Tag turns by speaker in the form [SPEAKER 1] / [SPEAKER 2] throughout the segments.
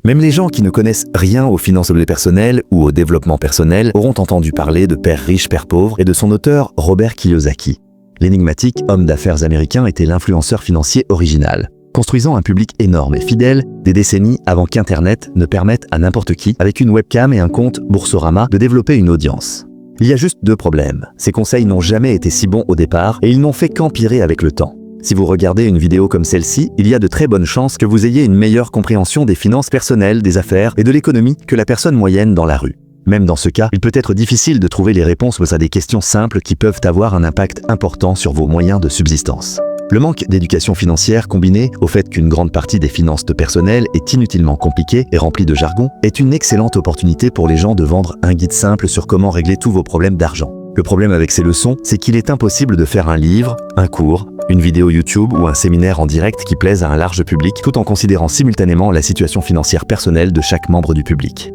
[SPEAKER 1] Même les gens qui ne connaissent rien aux finances personnelles ou au développement personnel auront entendu parler de Père riche, Père pauvre et de son auteur Robert Kiyosaki. L'énigmatique homme d'affaires américain était l'influenceur financier original, construisant un public énorme et fidèle des décennies avant qu'Internet ne permette à n'importe qui, avec une webcam et un compte Boursorama, de développer une audience. Il y a juste deux problèmes. Ces conseils n'ont jamais été si bons au départ et ils n'ont fait qu'empirer avec le temps. Si vous regardez une vidéo comme celle-ci, il y a de très bonnes chances que vous ayez une meilleure compréhension des finances personnelles, des affaires et de l'économie que la personne moyenne dans la rue. Même dans ce cas, il peut être difficile de trouver les réponses à des questions simples qui peuvent avoir un impact important sur vos moyens de subsistance. Le manque d'éducation financière combiné au fait qu'une grande partie des finances personnelles est inutilement compliquée et remplie de jargon est une excellente opportunité pour les gens de vendre un guide simple sur comment régler tous vos problèmes d'argent. Le problème avec ces leçons, c'est qu'il est impossible de faire un livre, un cours, une vidéo YouTube ou un séminaire en direct qui plaise à un large public tout en considérant simultanément la situation financière personnelle de chaque membre du public.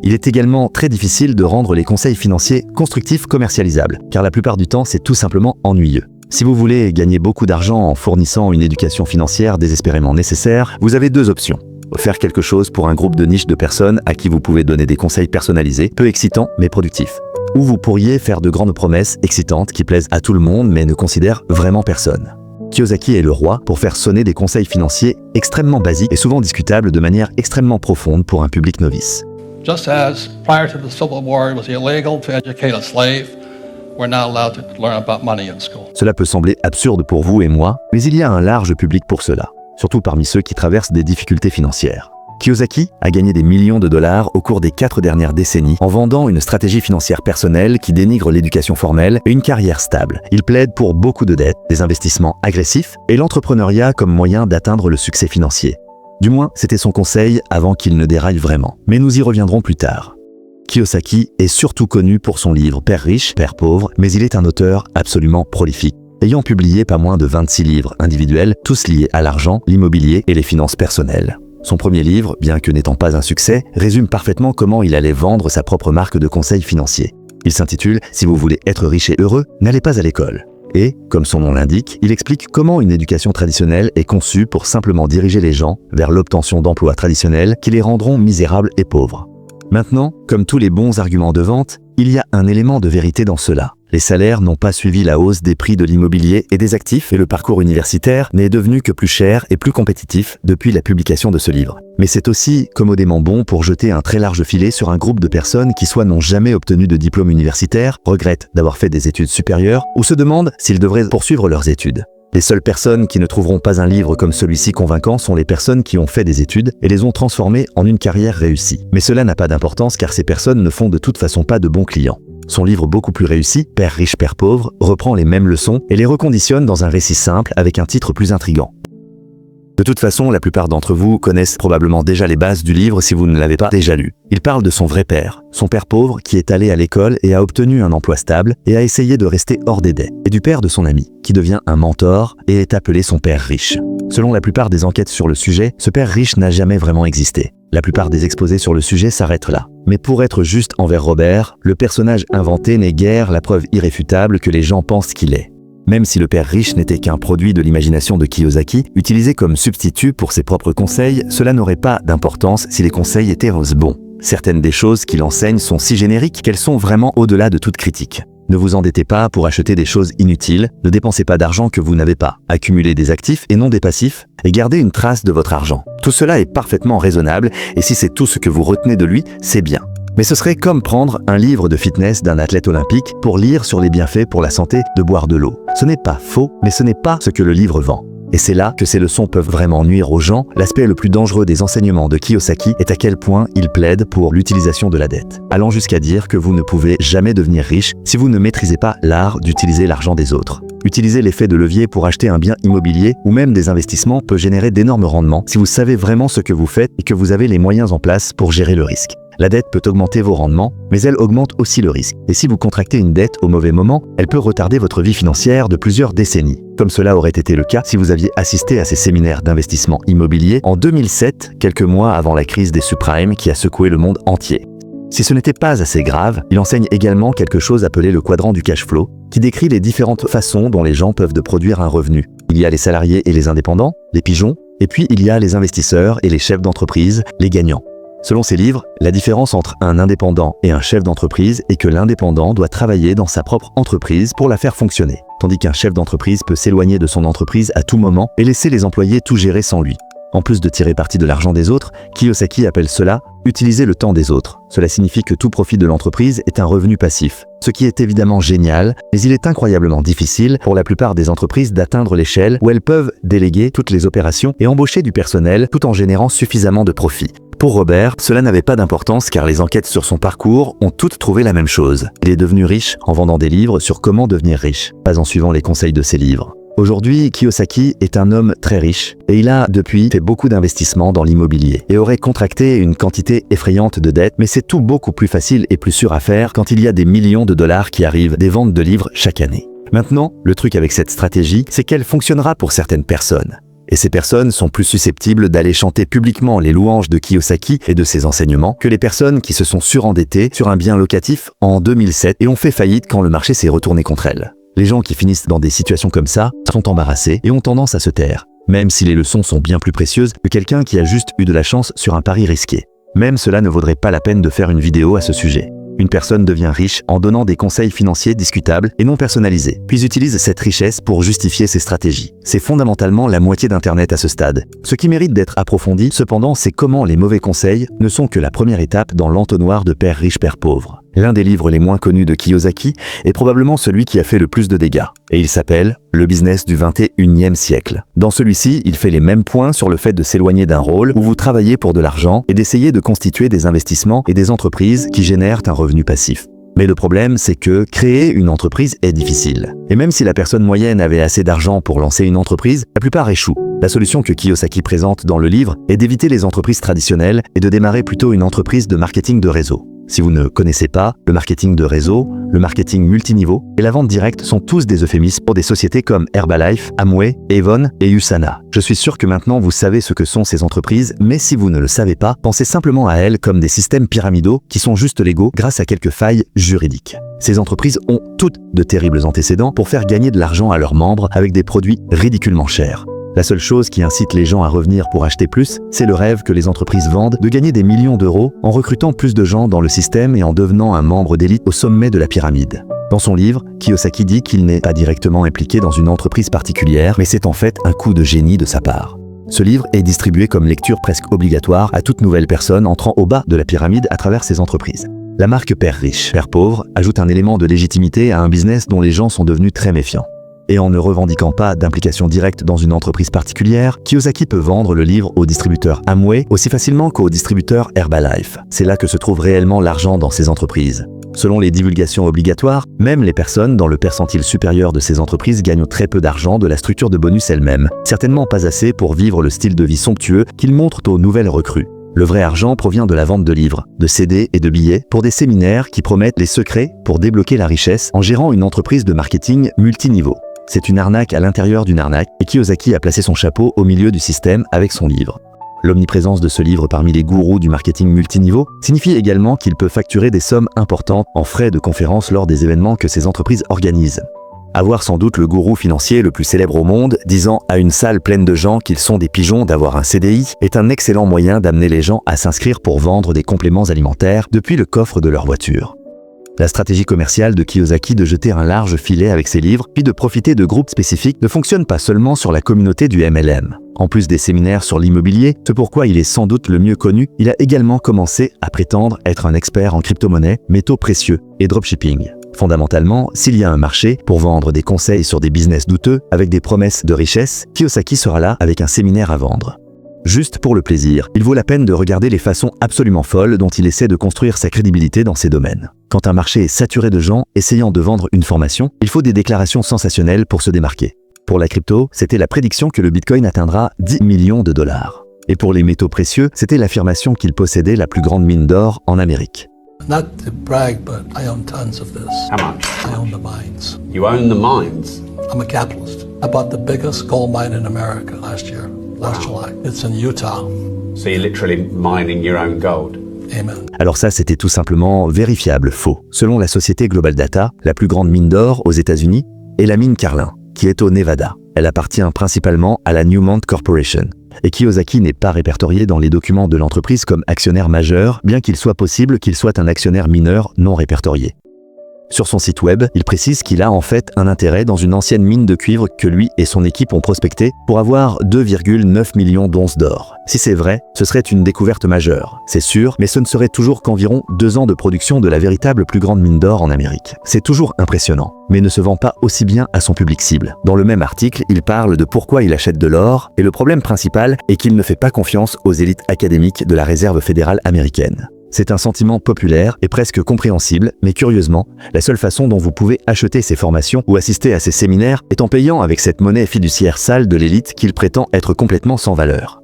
[SPEAKER 1] Il est également très difficile de rendre les conseils financiers constructifs commercialisables, car la plupart du temps, c'est tout simplement ennuyeux. Si vous voulez gagner beaucoup d'argent en fournissant une éducation financière désespérément nécessaire, vous avez deux options. Faire quelque chose pour un groupe de niche de personnes à qui vous pouvez donner des conseils personnalisés, peu excitants mais productifs. Ou vous pourriez faire de grandes promesses excitantes qui plaisent à tout le monde mais ne considèrent vraiment personne. Kiyosaki est le roi pour faire sonner des conseils financiers extrêmement basiques et souvent discutables de manière extrêmement profonde pour un public novice.
[SPEAKER 2] Just as prior to the Civil War it was illegal to educate a slave, we're not allowed to learn about money in school.
[SPEAKER 1] Cela peut sembler absurde pour vous et moi, mais il y a un large public pour cela, surtout parmi ceux qui traversent des difficultés financières. Kiyosaki a gagné des millions de dollars au cours des 4 dernières décennies en vendant une stratégie financière personnelle qui dénigre l'éducation formelle et une carrière stable. Il plaide pour beaucoup de dettes, des investissements agressifs et l'entrepreneuriat comme moyen d'atteindre le succès financier. Du moins, c'était son conseil avant qu'il ne déraille vraiment. Mais nous y reviendrons plus tard. Kiyosaki est surtout connu pour son livre Père riche, Père pauvre, mais il est un auteur absolument prolifique, ayant publié pas moins de 26 livres individuels, tous liés à l'argent, l'immobilier et les finances personnelles. Son premier livre, bien que n'étant pas un succès, résume parfaitement comment il allait vendre sa propre marque de conseils financiers. Il s'intitule « Si vous voulez être riche et heureux, n'allez pas à l'école ». Et, comme son nom l'indique, il explique comment une éducation traditionnelle est conçue pour simplement diriger les gens vers l'obtention d'emplois traditionnels qui les rendront misérables et pauvres. Maintenant, comme tous les bons arguments de vente, il y a un élément de vérité dans cela. Les salaires n'ont pas suivi la hausse des prix de l'immobilier et des actifs et le parcours universitaire n'est devenu que plus cher et plus compétitif depuis la publication de ce livre. Mais c'est aussi commodément bon pour jeter un très large filet sur un groupe de personnes qui soit n'ont jamais obtenu de diplôme universitaire, regrettent d'avoir fait des études supérieures ou se demandent s'ils devraient poursuivre leurs études. Les seules personnes qui ne trouveront pas un livre comme celui-ci convaincant sont les personnes qui ont fait des études et les ont transformées en une carrière réussie. Mais cela n'a pas d'importance car ces personnes ne font de toute façon pas de bons clients. Son livre beaucoup plus réussi, Père riche, Père pauvre, reprend les mêmes leçons et les reconditionne dans un récit simple avec un titre plus intrigant. De toute façon, la plupart d'entre vous connaissent probablement déjà les bases du livre si vous ne l'avez pas déjà lu. Il parle de son vrai père, son père pauvre qui est allé à l'école et a obtenu un emploi stable et a essayé de rester hors des dettes, et du père de son ami, qui devient un mentor et est appelé son père riche. Selon la plupart des enquêtes sur le sujet, ce père riche n'a jamais vraiment existé. La plupart des exposés sur le sujet s'arrêtent là. Mais pour être juste envers Robert, le personnage inventé n'est guère la preuve irréfutable que les gens pensent qu'il est. Même si le père riche n'était qu'un produit de l'imagination de Kiyosaki, utilisé comme substitut pour ses propres conseils, cela n'aurait pas d'importance si les conseils étaient bons. Certaines des choses qu'il enseigne sont si génériques qu'elles sont vraiment au-delà de toute critique. Ne vous endettez pas pour acheter des choses inutiles, ne dépensez pas d'argent que vous n'avez pas, accumulez des actifs et non des passifs, et gardez une trace de votre argent. Tout cela est parfaitement raisonnable, et si c'est tout ce que vous retenez de lui, c'est bien. Mais ce serait comme prendre un livre de fitness d'un athlète olympique pour lire sur les bienfaits pour la santé de boire de l'eau. Ce n'est pas faux, mais ce n'est pas ce que le livre vend. Et c'est là que ces leçons peuvent vraiment nuire aux gens. L'aspect le plus dangereux des enseignements de Kiyosaki est à quel point il plaide pour l'utilisation de la dette, allant jusqu'à dire que vous ne pouvez jamais devenir riche si vous ne maîtrisez pas l'art d'utiliser l'argent des autres. Utiliser l'effet de levier pour acheter un bien immobilier ou même des investissements peut générer d'énormes rendements si vous savez vraiment ce que vous faites et que vous avez les moyens en place pour gérer le risque. La dette peut augmenter vos rendements, mais elle augmente aussi le risque. Et si vous contractez une dette au mauvais moment, elle peut retarder votre vie financière de plusieurs décennies. Comme cela aurait été le cas si vous aviez assisté à ces séminaires d'investissement immobilier en 2007, quelques mois avant la crise des subprimes qui a secoué le monde entier. Si ce n'était pas assez grave, il enseigne également quelque chose appelé le quadrant du cash flow, qui décrit les différentes façons dont les gens peuvent produire un revenu. Il y a les salariés et les indépendants, les pigeons, Et puis il y a les investisseurs et les chefs d'entreprise, les gagnants. Selon ces livres, la différence entre un indépendant et un chef d'entreprise est que l'indépendant doit travailler dans sa propre entreprise pour la faire fonctionner, tandis qu'un chef d'entreprise peut s'éloigner de son entreprise à tout moment et laisser les employés tout gérer sans lui. En plus de tirer parti de l'argent des autres, Kiyosaki appelle cela « utiliser le temps des autres ». Cela signifie que tout profit de l'entreprise est un revenu passif, ce qui est évidemment génial, mais il est incroyablement difficile pour la plupart des entreprises d'atteindre l'échelle où elles peuvent déléguer toutes les opérations et embaucher du personnel tout en générant suffisamment de profit. Pour Robert, cela n'avait pas d'importance car les enquêtes sur son parcours ont toutes trouvé la même chose. Il est devenu riche en vendant des livres sur comment devenir riche, pas en suivant les conseils de ses livres. Aujourd'hui, Kiyosaki est un homme très riche et il a depuis fait beaucoup d'investissements dans l'immobilier et aurait contracté une quantité effrayante de dettes, mais c'est tout beaucoup plus facile et plus sûr à faire quand il y a des millions de dollars qui arrivent des ventes de livres chaque année. Maintenant, le truc avec cette stratégie, c'est qu'elle fonctionnera pour certaines personnes. Et ces personnes sont plus susceptibles d'aller chanter publiquement les louanges de Kiyosaki et de ses enseignements que les personnes qui se sont surendettées sur un bien locatif en 2007 et ont fait faillite quand le marché s'est retourné contre elles. Les gens qui finissent dans des situations comme ça sont embarrassés et ont tendance à se taire, même si les leçons sont bien plus précieuses que quelqu'un qui a juste eu de la chance sur un pari risqué. Même cela ne vaudrait pas la peine de faire une vidéo à ce sujet. Une personne devient riche en donnant des conseils financiers discutables et non personnalisés, puis utilise cette richesse pour justifier ses stratégies. C'est fondamentalement la moitié d'Internet à ce stade. Ce qui mérite d'être approfondi, cependant, c'est comment les mauvais conseils ne sont que la première étape dans l'entonnoir de Père riche, Père pauvre. L'un des livres les moins connus de Kiyosaki est probablement celui qui a fait le plus de dégâts, et il s'appelle « Le business du 21e siècle ». Dans celui-ci, il fait les mêmes points sur le fait de s'éloigner d'un rôle où vous travaillez pour de l'argent et d'essayer de constituer des investissements et des entreprises qui génèrent un revenu passif. Mais le problème, c'est que créer une entreprise est difficile. Et même si la personne moyenne avait assez d'argent pour lancer une entreprise, la plupart échouent. La solution que Kiyosaki présente dans le livre est d'éviter les entreprises traditionnelles et de démarrer plutôt une entreprise de marketing de réseau. Si vous ne connaissez pas, le marketing de réseau, le marketing multiniveau et la vente directe sont tous des euphémismes pour des sociétés comme Herbalife, Amway, Avon et USANA. Je suis sûr que maintenant vous savez ce que sont ces entreprises, mais si vous ne le savez pas, pensez simplement à elles comme des systèmes pyramidaux qui sont juste légaux grâce à quelques failles juridiques. Ces entreprises ont toutes de terribles antécédents pour faire gagner de l'argent à leurs membres avec des produits ridiculement chers. La seule chose qui incite les gens à revenir pour acheter plus, c'est le rêve que les entreprises vendent de gagner des millions d'euros en recrutant plus de gens dans le système et en devenant un membre d'élite au sommet de la pyramide. Dans son livre, Kiyosaki dit qu'il n'est pas directement impliqué dans une entreprise particulière, mais c'est en fait un coup de génie de sa part. Ce livre est distribué comme lecture presque obligatoire à toute nouvelle personne entrant au bas de la pyramide à travers ces entreprises. La marque Père riche, Père pauvre ajoute un élément de légitimité à un business dont les gens sont devenus très méfiants. Et en ne revendiquant pas d'implication directe dans une entreprise particulière, Kiyosaki peut vendre le livre au distributeur Amway aussi facilement qu'au distributeur Herbalife. C'est là que se trouve réellement l'argent dans ces entreprises. Selon les divulgations obligatoires, même les personnes dans le percentile supérieur de ces entreprises gagnent très peu d'argent de la structure de bonus elle-même, certainement pas assez pour vivre le style de vie somptueux qu'ils montrent aux nouvelles recrues. Le vrai argent provient de la vente de livres, de CD et de billets pour des séminaires qui promettent les secrets pour débloquer la richesse en gérant une entreprise de marketing multiniveau. C'est une arnaque à l'intérieur d'une arnaque et Kiyosaki a placé son chapeau au milieu du système avec son livre. L'omniprésence de ce livre parmi les gourous du marketing multiniveau signifie également qu'il peut facturer des sommes importantes en frais de conférence lors des événements que ces entreprises organisent. Avoir sans doute le gourou financier le plus célèbre au monde disant à une salle pleine de gens qu'ils sont des pigeons d'avoir un CDI est un excellent moyen d'amener les gens à s'inscrire pour vendre des compléments alimentaires depuis le coffre de leur voiture. La stratégie commerciale de Kiyosaki de jeter un large filet avec ses livres, puis de profiter de groupes spécifiques, ne fonctionne pas seulement sur la communauté du MLM. En plus des séminaires sur l'immobilier, ce pourquoi il est sans doute le mieux connu, il a également commencé à prétendre être un expert en crypto-monnaies, métaux précieux et dropshipping. Fondamentalement, s'il y a un marché pour vendre des conseils sur des business douteux avec des promesses de richesse, Kiyosaki sera là avec un séminaire à vendre. Juste pour le plaisir, il vaut la peine de regarder les façons absolument folles dont il essaie de construire sa crédibilité dans ces domaines. Quand un marché est saturé de gens essayant de vendre une formation, il faut des déclarations sensationnelles pour se démarquer. Pour la crypto, c'était la prédiction que le Bitcoin atteindra 10 millions de dollars. Et pour les métaux précieux, c'était l'affirmation qu'il possédait la plus grande mine d'or en Amérique.
[SPEAKER 2] Not to brag, but I own tons of this.
[SPEAKER 3] How much?
[SPEAKER 2] I own the mines.
[SPEAKER 3] You own the mines?
[SPEAKER 2] I'm a capitalist. I bought the biggest gold mine in America last July. It's in Utah.
[SPEAKER 3] So you're literally mining your own gold?
[SPEAKER 2] Amen.
[SPEAKER 1] Alors ça, c'était tout simplement vérifiable faux. Selon la société Global Data, la plus grande mine d'or aux États-Unis est la mine Carlin, qui est au Nevada. elle appartient principalement à la Newmont Corporation. Et Kiyosaki n'est pas répertorié dans les documents de l'entreprise comme actionnaire majeur, bien qu'il soit possible qu'il soit un actionnaire mineur non répertorié. Sur son site web, il précise qu'il a en fait un intérêt dans une ancienne mine de cuivre que lui et son équipe ont prospectée pour avoir 2,9 millions d'onces d'or. Si c'est vrai, ce serait une découverte majeure, c'est sûr, mais ce ne serait toujours qu'environ 2 ans de production de la véritable plus grande mine d'or en Amérique. C'est toujours impressionnant, mais ne se vend pas aussi bien à son public cible. Dans le même article, il parle de pourquoi il achète de l'or, et le problème principal est qu'il ne fait pas confiance aux élites académiques de la Réserve fédérale américaine. C'est un sentiment populaire et presque compréhensible, mais curieusement, la seule façon dont vous pouvez acheter ces formations ou assister à ces séminaires est en payant avec cette monnaie fiduciaire sale de l'élite qu'il prétend être complètement sans valeur.